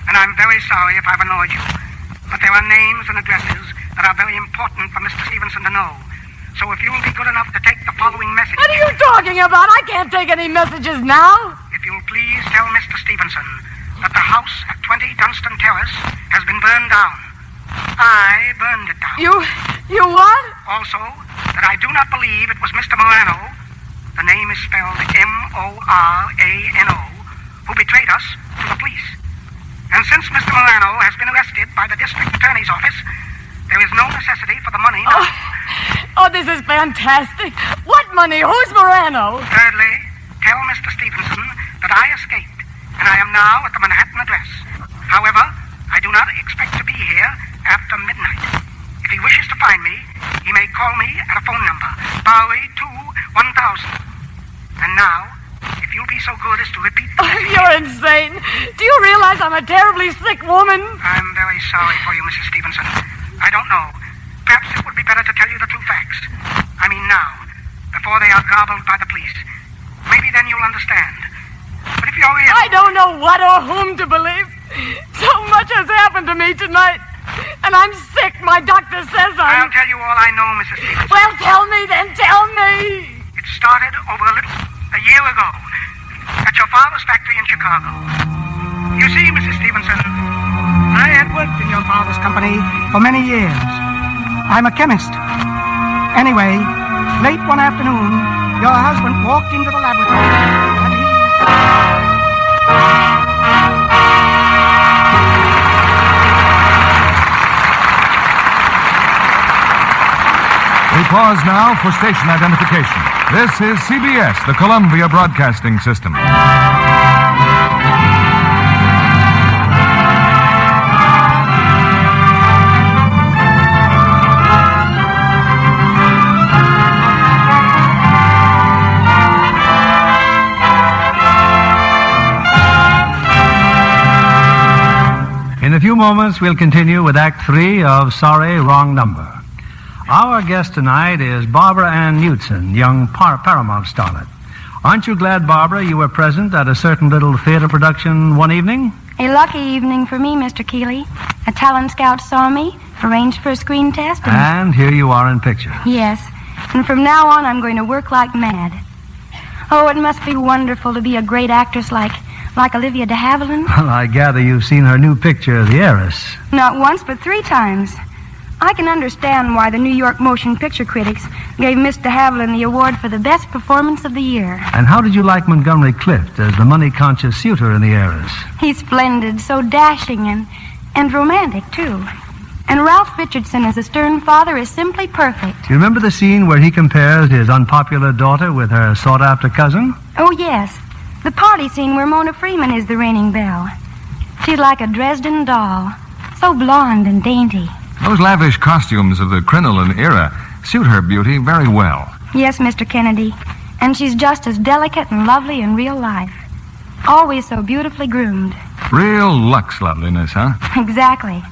and I'm very sorry if I've annoyed you. But there are names and addresses that are very important for Mr. Stevenson to know. So if you'll be good enough to take the following message... What are you talking about? I can't take any messages now. If you'll please tell Mr. Stevenson that the house at 20 Dunstan Terrace has been burned down. I burned it down. You what? Also, that I do not believe it was Mr. Morano, the name is spelled M-O-R-A-N-O, who betrayed us to the police. And since Mr. Morano has been arrested by the district attorney's office, there is no necessity for the money now. Oh, this is fantastic. What money? Who's Morano? Thirdly, tell Mr. Stevenson that I escaped, and I am now at the Manhattan address. However, I do not expect to be here after midnight. If he wishes to find me, he may call me at a phone number, Bowery 2-1000. And now, if you'll be so good as to repeat the message... You're insane. Do you realize I'm a terribly sick woman? I'm very sorry for you, Mrs. Stevenson. I don't know. Perhaps it would be better to tell you the true facts. I mean now, before they are gobbled by the police. Maybe then you'll understand. But if you're ill... I don't know what or whom to believe. So much has happened to me tonight. And I'm sick. My doctor says I'll tell you all I know, Mrs. Stevenson. Well, tell me then. Tell me. It started over a year ago, at your father's factory in Chicago. You see, Mrs. Stevenson, I had worked in your father's company for many years. I'm a chemist. Anyway, late one afternoon, your husband walked into the laboratory and he... We pause now for station identification. This is CBS, the Columbia Broadcasting System. In a few moments, we'll continue with Act 3 of Sorry, Wrong Number. Our guest tonight is Barbara Ann Knudsen, young Paramount starlet. Aren't you glad, Barbara, you were present at a certain little theater production one evening? A lucky evening for me, Mr. Keeley. A talent scout saw me, arranged for a screen test, and here you are in picture. Yes, and from now on I'm going to work like mad. Oh, it must be wonderful to be a great actress like Olivia de Havilland. Well, I gather you've seen her new picture, The Heiress. Not once, but 3 times. I can understand why the New York motion picture critics gave Miss de Havilland the award for the best performance of the year. And how did you like Montgomery Clift as the money-conscious suitor in The Heiress? He's splendid, so dashing and romantic, too. And Ralph Richardson as a stern father is simply perfect. Do you remember the scene where he compares his unpopular daughter with her sought-after cousin? Oh, yes. The party scene where Mona Freeman is the reigning belle. She's like a Dresden doll, so blonde and dainty. Those lavish costumes of the crinoline era suit her beauty very well. Yes, Mr. Kennedy. And she's just as delicate and lovely in real life. Always so beautifully groomed. Real Lux loveliness, huh? Exactly.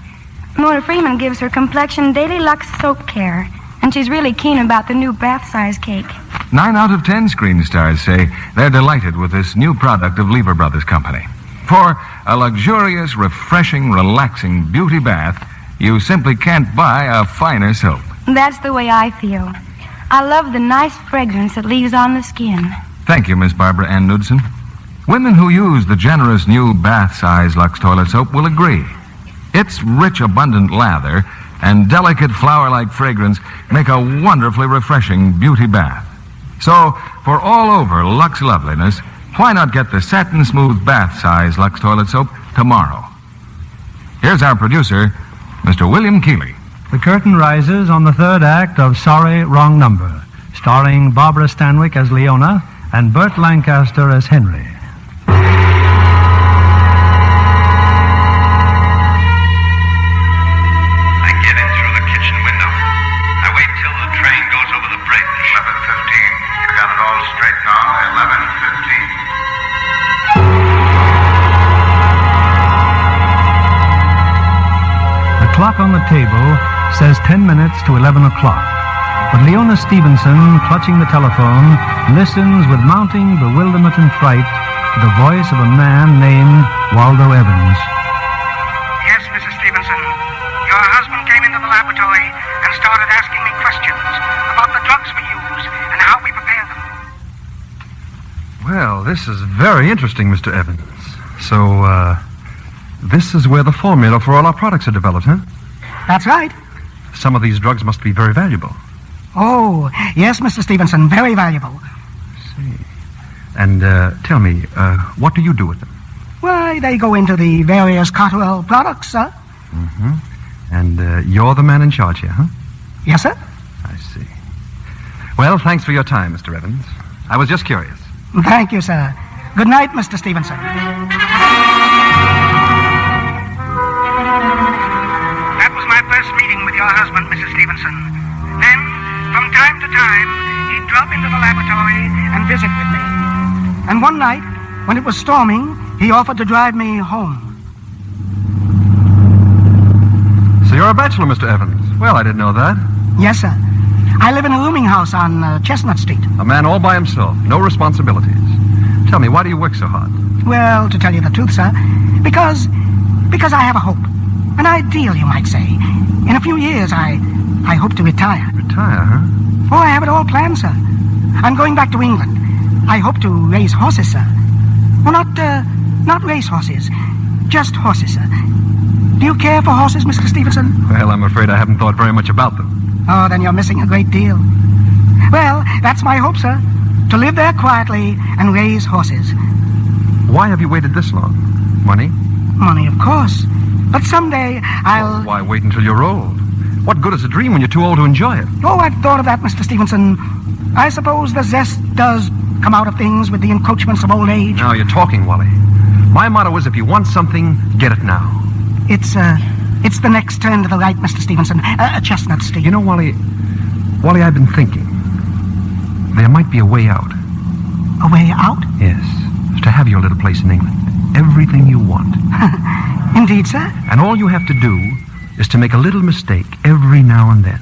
Mona Freeman gives her complexion daily Lux soap care, and she's really keen about the new bath size cake. 9 out of 10 screen stars say they're delighted with this new product of Lever Brothers Company. For a luxurious, refreshing, relaxing beauty bath, you simply can't buy a finer soap. That's the way I feel. I love the nice fragrance it leaves on the skin. Thank you, Miss Barbara Ann Knudsen. Women who use the generous new bath-size Lux toilet soap will agree. Its rich, abundant lather and delicate flower-like fragrance make a wonderfully refreshing beauty bath. So, for all over Lux loveliness, why not get the satin-smooth bath-size Lux toilet soap tomorrow? Here's our producer, Mr. William Keeley. The curtain rises on the third act of Sorry, Wrong Number, starring Barbara Stanwyck as Leona and Burt Lancaster as Henry. I get in through the kitchen window. I wait till the train goes over the bridge. 11:15. You got it all straight now. 11:15. The clock on the table says 10 minutes to 11 o'clock. But Leona Stevenson, clutching the telephone, listens with mounting bewilderment and fright to the voice of a man named Waldo Evans. Yes, Mrs. Stevenson. Your this is very interesting, Mr. Evans. So, this is where the formula for all our products are developed, huh? That's right. Some of these drugs must be very valuable. Oh, yes, Mr. Stevenson, very valuable. See. And, tell me, what do you do with them? Why, they go into the various Cotterell products, sir. Mm-hmm. And, you're the man in charge here, huh? Yes, sir. I see. Well, thanks for your time, Mr. Evans. I was just curious. Thank you, sir. Good night, Mr. Stevenson. That was my first meeting with your husband, Mrs. Stevenson. Then, from time to time, he'd drop into the laboratory and visit with me. And one night, when it was storming, he offered to drive me home. So you're a bachelor, Mr. Evans. Well, I didn't know that. Yes, sir. I live in a rooming house on Chestnut Street. A man all by himself, no responsibilities. Tell me, why do you work so hard? Well, to tell you the truth, sir, because I have a hope. An ideal, you might say. In a few years, I hope to retire. Retire, huh? Oh, I have it all planned, sir. I'm going back to England. I hope to raise horses, sir. Well, not race horses. Just horses, sir. Do you care for horses, Mr. Stevenson? Well, I'm afraid I haven't thought very much about them. Oh, then you're missing a great deal. Well, that's my hope, sir. To live there quietly and raise horses. Why have you waited this long? Money? Money, of course. But someday I'll... Well, why wait until you're old? What good is a dream when you're too old to enjoy it? Oh, I've thought of that, Mr. Stevenson. I suppose the zest does come out of things with the encroachments of old age. Now you're talking, Wally. My motto is if you want something, get it now. It's the next turn to the right, Mr. Stevenson. Chestnut Street. You know, Wally, I've been thinking. There might be a way out. A way out? Yes. To have your little place in England. Everything you want. Indeed, sir. And all you have to do is to make a little mistake every now and then.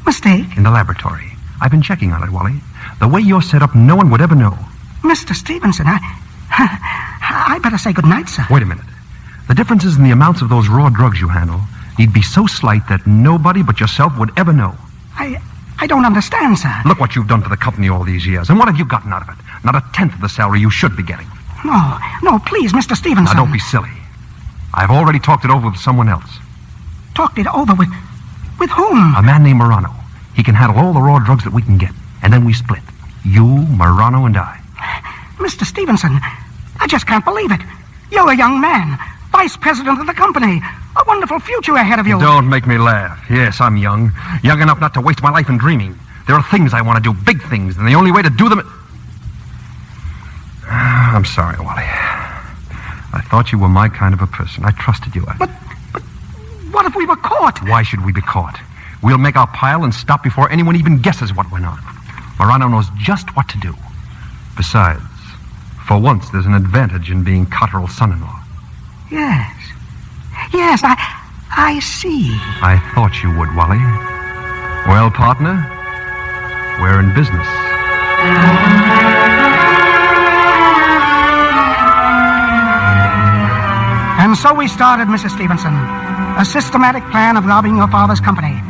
Mistake? In the laboratory. I've been checking on it, Wally. The way you're set up, no one would ever know. Mr. Stevenson, I better say good night, sir. Wait a minute. The differences in the amounts of those raw drugs you handle need be so slight that nobody but yourself would ever know. I don't understand, sir. Look what you've done for the company all these years. And what have you gotten out of it? Not a tenth of the salary you should be getting. No, please, Mr. Stevenson. Now, don't be silly. I've already talked it over with someone else. Talked it over with whom? A man named Morano. He can handle all the raw drugs that we can get. And then we split. You, Morano, and I. Mr. Stevenson, I just can't believe it. You're a young man. Vice president of the company. A wonderful future ahead of you. Don't make me laugh. Yes, I'm young. Young enough not to waste my life in dreaming. There are things I want to do, big things, and the only way to do them... I'm sorry, Wally. I thought you were my kind of a person. I trusted you. But what if we were caught? Why should we be caught? We'll make our pile and stop before anyone even guesses what went on. Morano knows just what to do. Besides, for once, there's an advantage in being Cotterell's son-in-law. Yes, I see. I thought you would, Wally. Well, partner, we're in business. And so we started, Mrs. Stevenson. A systematic plan of robbing your father's company.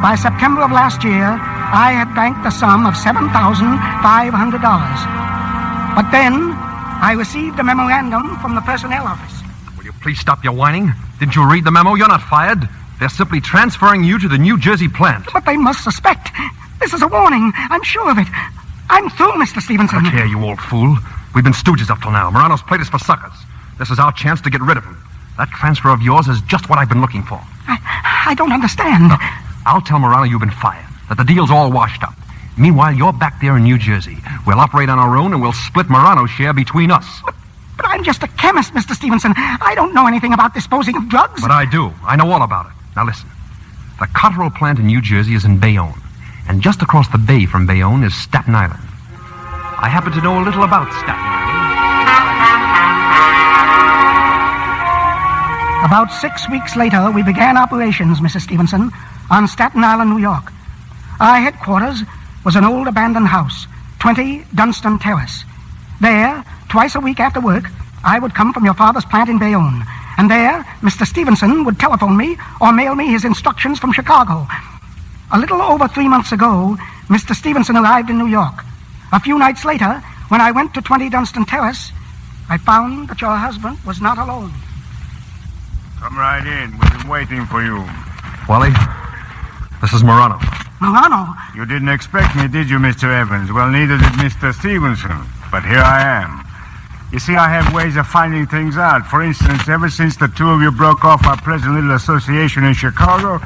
By September of last year, I had banked the sum of $7,500. But then, I received a memorandum from the personnel office. Will you please stop your whining? Didn't you read the memo? You're not fired. They're simply transferring you to the New Jersey plant. But they must suspect. This is a warning. I'm sure of it. I'm through, Mr. Stevenson. Look here, you old fool. We've been stooges up till now. Morano's played us for suckers. This is our chance to get rid of him. That transfer of yours is just what I've been looking for. I don't understand. Look, I'll tell Morano you've been fired, that the deal's all washed up. Meanwhile, you're back there in New Jersey. We'll operate on our own, and we'll split Morano's share between us. But I'm just a chemist, Mr. Stevenson. I don't know anything about disposing of drugs. But I do. I know all about it. Now listen. The Cotterell plant in New Jersey is in Bayonne. And just across the bay from Bayonne is Staten Island. I happen to know a little about Staten Island. About 6 weeks later, we began operations, Mrs. Stevenson, on Staten Island, New York. Our headquarters was an old abandoned house, 20 Dunstan Terrace. There, twice a week after work, I would come from your father's plant in Bayonne. And there, Mr. Stevenson would telephone me or mail me his instructions from Chicago. A little over 3 months ago, Mr. Stevenson arrived in New York. A few nights later, When I went to 20 Dunstan Terrace, I found that your husband was not alone. Come right in. We've been waiting for you. Wally, this is Morano. Morano? You didn't expect me, did you, Mr. Evans? Well, neither did Mr. Stevenson. But here I am. You see, I have ways of finding things out. For instance, ever since the two of you broke off our present little association in Chicago,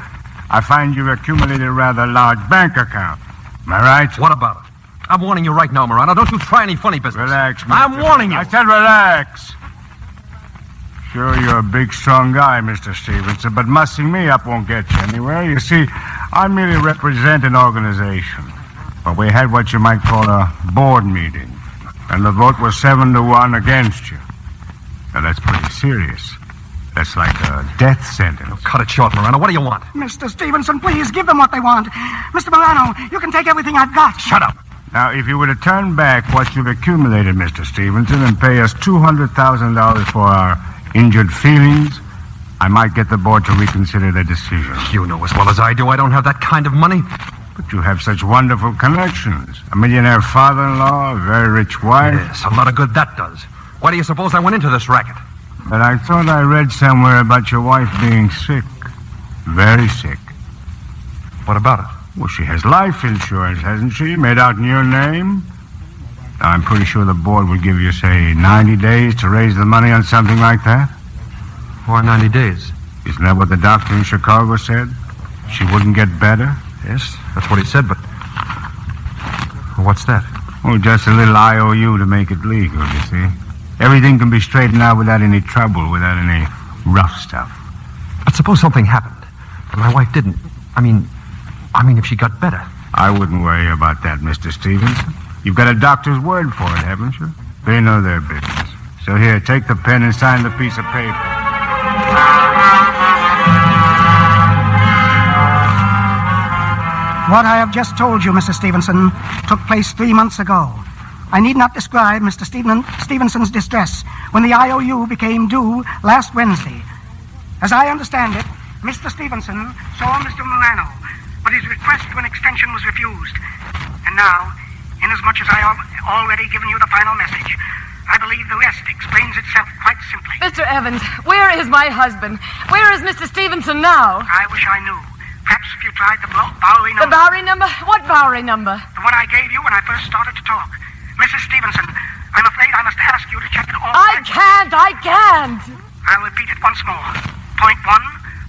I find you've accumulated a rather large bank account. Am I right? What about it? I'm warning you right now, Morano. Don't you try any funny business. Relax, Mr. I'm warning you. I said relax. Sure, you're a big, strong guy, Mr. Stevenson, but mussing me up won't get you anywhere. You see, I merely represent an organization. But we had what you might call a board meeting, and the vote was 7-1 against you. Now, that's pretty serious. That's like a death sentence. Oh, cut it short, Morano. What do you want? Mr. Stevenson, please give them what they want. Mr. Morano, you can take everything I've got. Shut up. Now, if you were to turn back what you've accumulated, Mr. Stevenson, and pay us $200,000 for our injured feelings, I might get the board to reconsider their decision. You know as well as I do I don't have that kind of money. But you have such wonderful connections. A millionaire father-in-law, a very rich wife. Yes, a lot of good that does. Why do you suppose I went into this racket? But I thought I read somewhere about your wife being sick. Very sick. What about it? Well, she has life insurance, hasn't she? Made out in your name? Now, I'm pretty sure the board would give you, say, 90 days to raise the money on something like that. Why 90 days? Isn't that what the doctor in Chicago said? She wouldn't get better? Yes, that's what he said, but... What's that? Oh, just a little IOU to make it legal, you see. Everything can be straightened out without any trouble, without any rough stuff. But suppose something happened, and my wife didn't. I mean, if she got better. I wouldn't worry about that, Mr. Stevenson. You've got a doctor's word for it, haven't you? They know their business. So here, take the pen and sign the piece of paper. What I have just told you, Mr. Stevenson, took place 3 months ago. I need not describe Mr. Stevenson's distress when the IOU became due last Wednesday. As I understand it, Mr. Stevenson saw Mr. Morano, but his request for an extension was refused. And now, inasmuch as I have already given you the final message, I believe the rest explains itself quite simply. Mr. Evans, where is my husband? Where is Mr. Stevenson now? I wish I knew. Perhaps if you tried the Bowery number... The Bowery number? What Bowery number? The one I gave you when I first started to talk. Mrs. Stevenson, I'm afraid I must ask you to check it all. I can't. I'll repeat it once more. Point 1,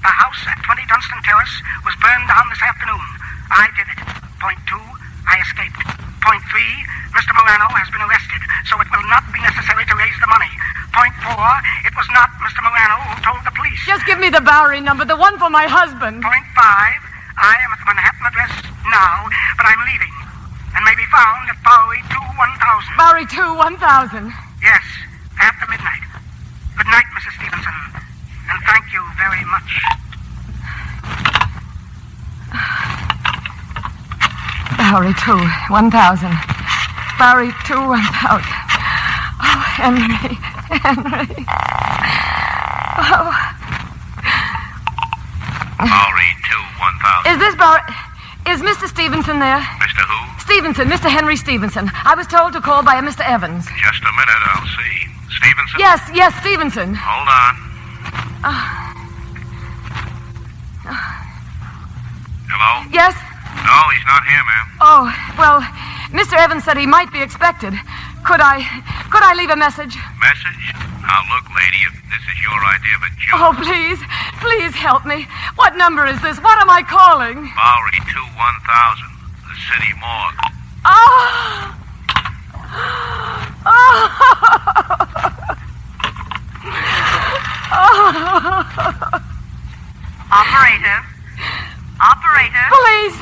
the house at 20 Dunstan Terrace was burned down this afternoon. I did it. Point 2, I escaped. Point 3, Mr. Morano has been arrested, so it will not be necessary to raise the money. Point 4, it was not Mr. Morano who told the police. Just give me the Bowery number, the one for my husband. Point 5, I am at the Manhattan address now, but I'm leaving, and may be found at Bowery 2-1000. Bowery 2-1000? Yes, after midnight. Good night, Mrs. Stevenson, and thank you very much. Bowery 2-1000. Bowery 2-1000. Oh, Henry. Oh. Bowery 2-1000. Is this Bowery... Is Mr. Stevenson there? Mr. who? Stevenson, Mr. Henry Stevenson. I was told to call by a Mr. Evans. Just a minute, I'll see. Stevenson? Yes, Stevenson. Hold on. Hello? Yes? No, he's not here, ma'am. Oh, well, Mr. Evans said he might be expected. Could I leave a message? Message? Now, look, lady, if this is your idea of a joke... Oh, please help me. What number is this? What am I calling? Bowery 2-1000, the city morgue. Oh! Operator. Police!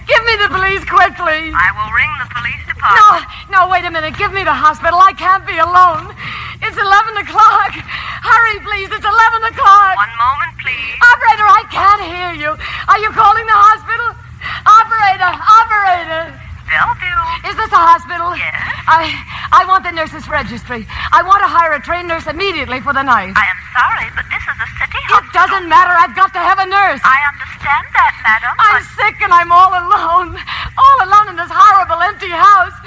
Give me the police quickly. I will ring the police department. No, wait a minute. Give me the hospital. I can't be alone. It's 11 o'clock. Hurry, please. It's 11 o'clock. One moment, please. Operator, I can't hear you. Are you calling the hospital? Operator. Bellevue. Is this a hospital? Yes. I want the nurse's registry. I want to hire a trained nurse immediately for the night. I am sorry, but this is a city It hospital. doesn't matter. I've got to have a nurse. I understand that, madam. I'm sick and I'm all alone. All alone in this horrible empty house.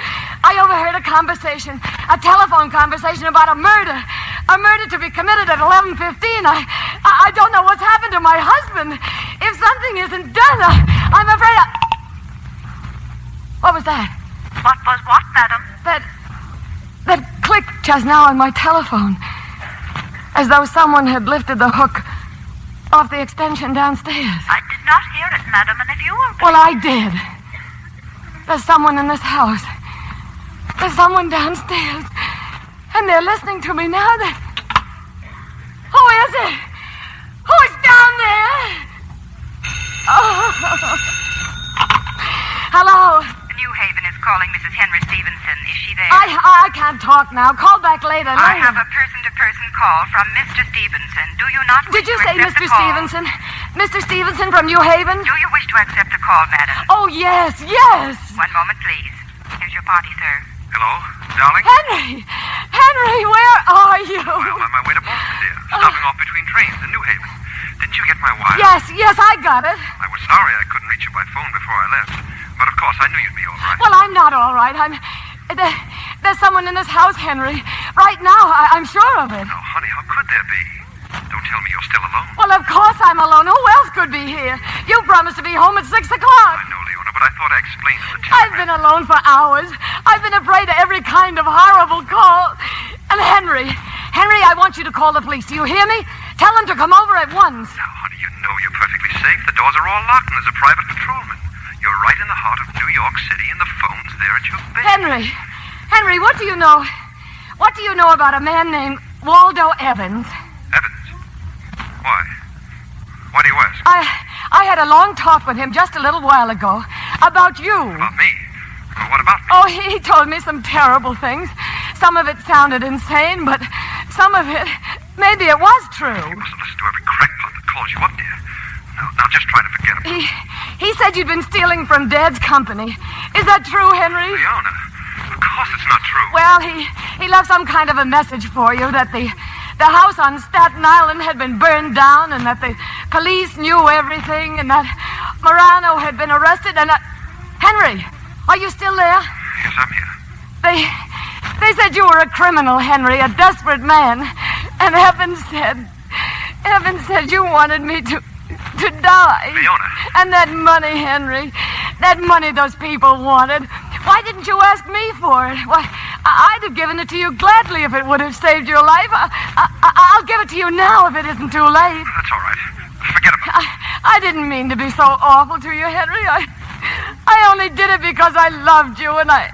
I overheard a conversation, a telephone conversation about a murder. A murder to be committed at 11:15. I don't know what's happened to my husband. If something isn't done, I'm afraid What was that? What was what, madam? That clicked just now on my telephone. As though someone had lifted the hook off the extension downstairs. I did not hear it, madam, and if you were... Well, I did. There's someone in this house. There's someone downstairs. And they're listening to me now. Who is it? Who's down there? Oh. Hello? New Haven is calling Mrs. Henry Stevenson. Is she there? I can't talk now. Call back later. I have a person-to-person call from Mr. Stevenson. Do you not wish Did you to say accept Mr. the call? Stevenson? Mr. Stevenson from New Haven? Do you wish to accept a call, madam? Oh, yes, yes. One moment, please. Here's your party, sir. Hello, darling? Henry, where are you? Well, I'm on my way to Boston, dear. Stopping off between trains in New Haven. Didn't you get my wire? Yes, I got it. I was sorry I couldn't reach you by phone before I left. But of course, I knew you'd be all right. Well, I'm not all right. There's someone in this house, Henry. Right now, I'm sure of it. Now, honey, how could there be? Don't tell me you're still alone. Well, of course I'm alone. Who else could be here? You promised to be home at 6 o'clock. I know, Leona, but I thought I explained to the telegram. I've been alone for hours. I've been afraid of every kind of horrible call. And Henry, I want you to call the police. Do you hear me? Tell them to come over at once. Now, honey, you know you're perfectly safe. The doors are all locked and there's a private patrolman. You're right in the heart of New York City and the phone's there at your bed. Henry, what do you know? What do you know about a man named Waldo Evans? Evans? Why? Why do you ask? I had a long talk with him just a little while ago about you. About me? Well, what about me? Oh, he told me some terrible things. Some of it sounded insane, but some of it, maybe it was true. You mustn't listen to every crackpot that calls you up, dear. Now just try to forget about it. He said you'd been stealing from Dad's company. Is that true, Henry? Leona, of course it's not true. Well, he left some kind of a message for you that the house on Staten Island had been burned down and that the police knew everything and that Morano had been arrested and Henry, are you still there? Yes, I'm here. They said you were a criminal, Henry, a desperate man. And Evans said you wanted me to die. Leona. And that money, Henry, that money those people wanted, why didn't you ask me for it? Why, I'd have given it to you gladly if it would have saved your life. I'll give it to you now if it isn't too late. That's all right. Forget about it. I didn't mean to be so awful to you, Henry. I only did it because I loved you, and I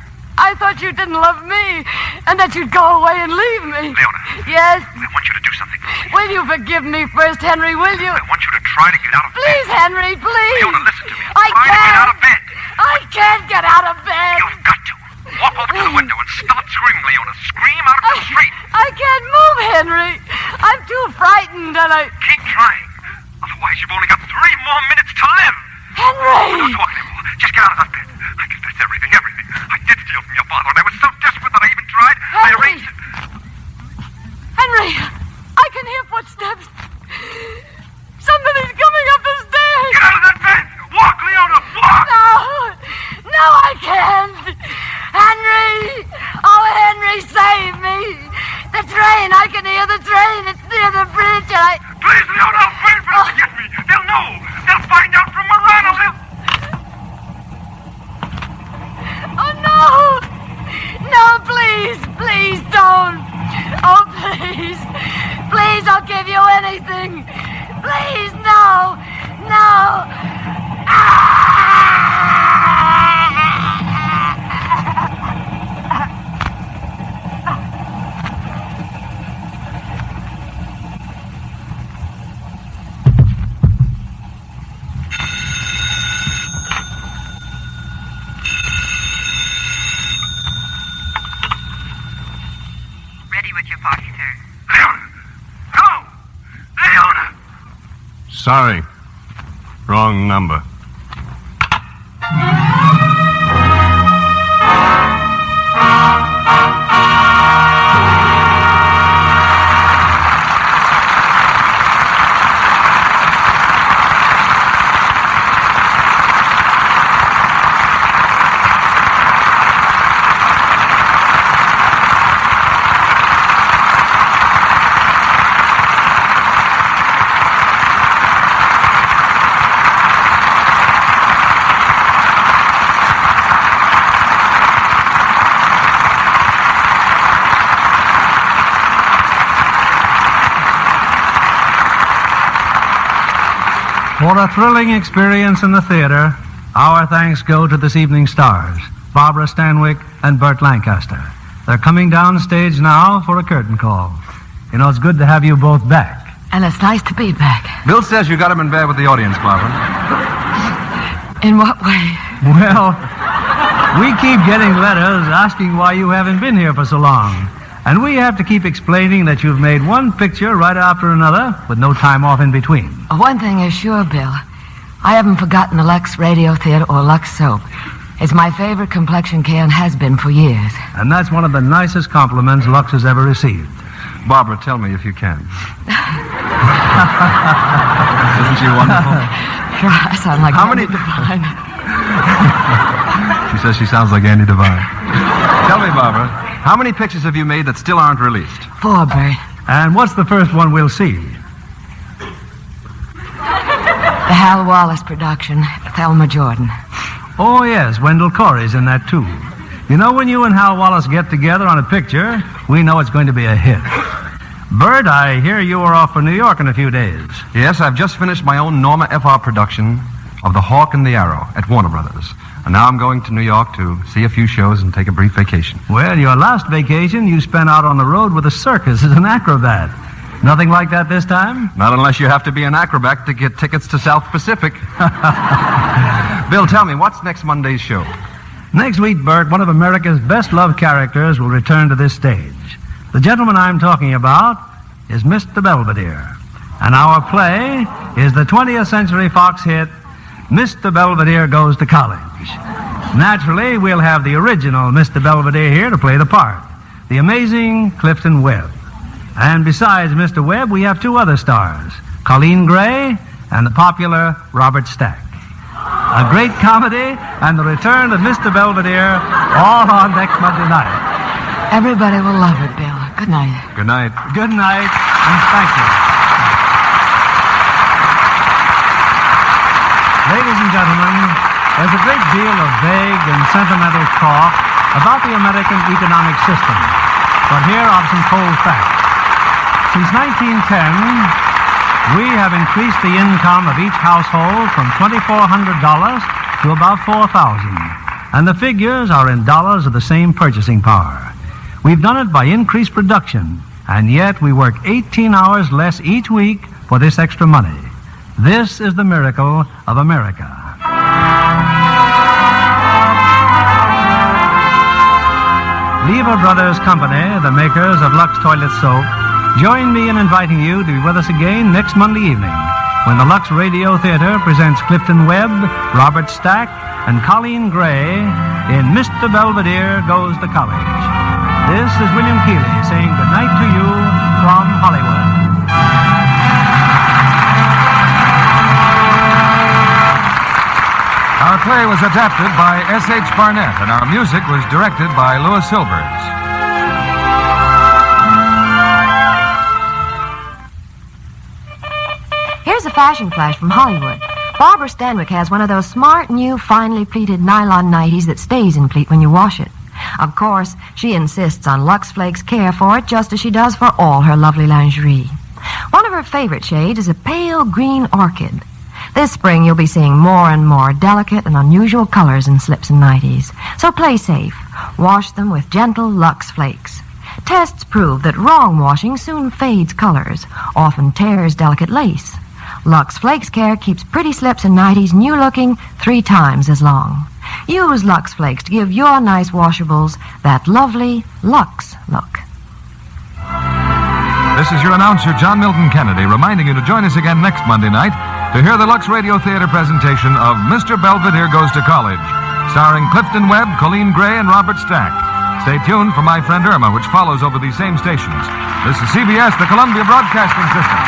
thought you didn't love me, and that you'd go away and leave me. Leona. Yes? I want you to do something for me. Will you forgive me first, Henry, will you? I want you to try to get out of bed. Please, Henry, please. Leona, listen to me. I try to get out of bed. I can't get out of bed. You've got to. Walk over to the window and start screaming, Leona. Scream out into the street. I can't move, Henry. I'm too frightened, and Keep trying. Otherwise, you've only got 3 more minutes to live. Henry! Don't talk anymore. Just get out of that bed. I confess everything. I did steal from your father, and I was so desperate that I even tried. I arranged it. Henry! I can hear footsteps. Somebody's coming up the stairs. Get out of that bed! Walk, Leona! Walk! No, I can't. Henry! Oh, Henry, save me! The train! I can hear the train. It's near the bridge, and Please, Leona, wait for them to get me. They'll know. They'll find out from Morano. Oh, no! No, please don't. Oh, please. Please, I'll give you anything. Please, no. Ready with your party, sir. Leona! No! Leona! Sorry. Wrong number. For a thrilling experience in the theater, our thanks go to this evening's stars, Barbara Stanwyck and Burt Lancaster. They're coming down stage now for a curtain call. You know, it's good to have you both back. And it's nice to be back. Bill says you got him in bed with the audience, Barbara. In what way? Well, we keep getting letters asking why you haven't been here for so long. And we have to keep explaining that you've made one picture right after another with no time off in between. One thing is sure, Bill. I haven't forgotten the Lux Radio Theater or Lux Soap. It's my favorite complexion care and has been for years. And that's one of the nicest compliments Lux has ever received. Barbara, tell me if you can. Isn't she wonderful? I sound like How Andy many... Devine. She says she sounds like Andy Devine. Tell me, Barbara, how many pictures have you made that still aren't released? 4, Bert. And what's the first one we'll see? The Hal Wallace production, Thelma Jordan. Oh, yes, Wendell Corey's in that, too. You know, when you and Hal Wallace get together on a picture, we know it's going to be a hit. Bert, I hear you are off for New York in a few days. Yes, I've just finished my own Norma F.R. production of The Hawk and the Arrow at Warner Brothers. And now I'm going to New York to see a few shows and take a brief vacation. Well, your last vacation you spent out on the road with a circus as an acrobat. Nothing like that this time? Not unless you have to be an acrobat to get tickets to South Pacific. Bill, tell me, what's next Monday's show? Next week, Bert, one of America's best-loved characters will return to this stage. The gentleman I'm talking about is Mr. Belvedere. And our play is the 20th Century Fox hit, Mr. Belvedere Goes to College. Naturally, we'll have the original Mr. Belvedere here to play the part, the amazing Clifton Webb. And besides Mr. Webb, we have 2 other stars, Colleen Gray and the popular Robert Stack. A great comedy and the return of Mr. Belvedere all on next Monday night. Everybody will love it, Bill. Good night. Good night. Good night, and thank you. Ladies and gentlemen, there's a great deal of vague and sentimental talk about the American economic system. But here are some cold facts. Since 1910, we have increased the income of each household from $2,400 to about $4,000. And the figures are in dollars of the same purchasing power. We've done it by increased production, and yet we work 18 hours less each week for this extra money. This is the miracle of America. Lever Brothers Company, the makers of Lux Toilet Soap, join me in inviting you to be with us again next Monday evening when the Lux Radio Theater presents Clifton Webb, Robert Stack, and Colleen Gray in Mr. Belvedere Goes to College. This is William Keeley saying good night to you from Hollywood. Our play was adapted by S.H. Barnett, and our music was directed by Louis Silvers. Here's a fashion flash from Hollywood. Barbara Stanwyck has one of those smart, new, finely pleated nylon nighties that stays in pleat when you wash it. Of course, she insists on Lux Flakes care for it just as she does for all her lovely lingerie. One of her favorite shades is a pale green orchid. This spring, you'll be seeing more and more delicate and unusual colors in slips and nighties. So play safe. Wash them with gentle Lux Flakes. Tests prove that wrong washing soon fades colors, often tears delicate lace. Lux Flakes Care keeps pretty slips and nighties new-looking 3 times as long. Use Lux Flakes to give your nice washables that lovely Lux look. This is your announcer, John Milton Kennedy, reminding you to join us again next Monday night to hear the Lux Radio Theater presentation of Mr. Belvedere Goes to College, starring Clifton Webb, Colleen Gray, and Robert Stack. Stay tuned for My Friend Irma, which follows over these same stations. This is CBS, the Columbia Broadcasting System.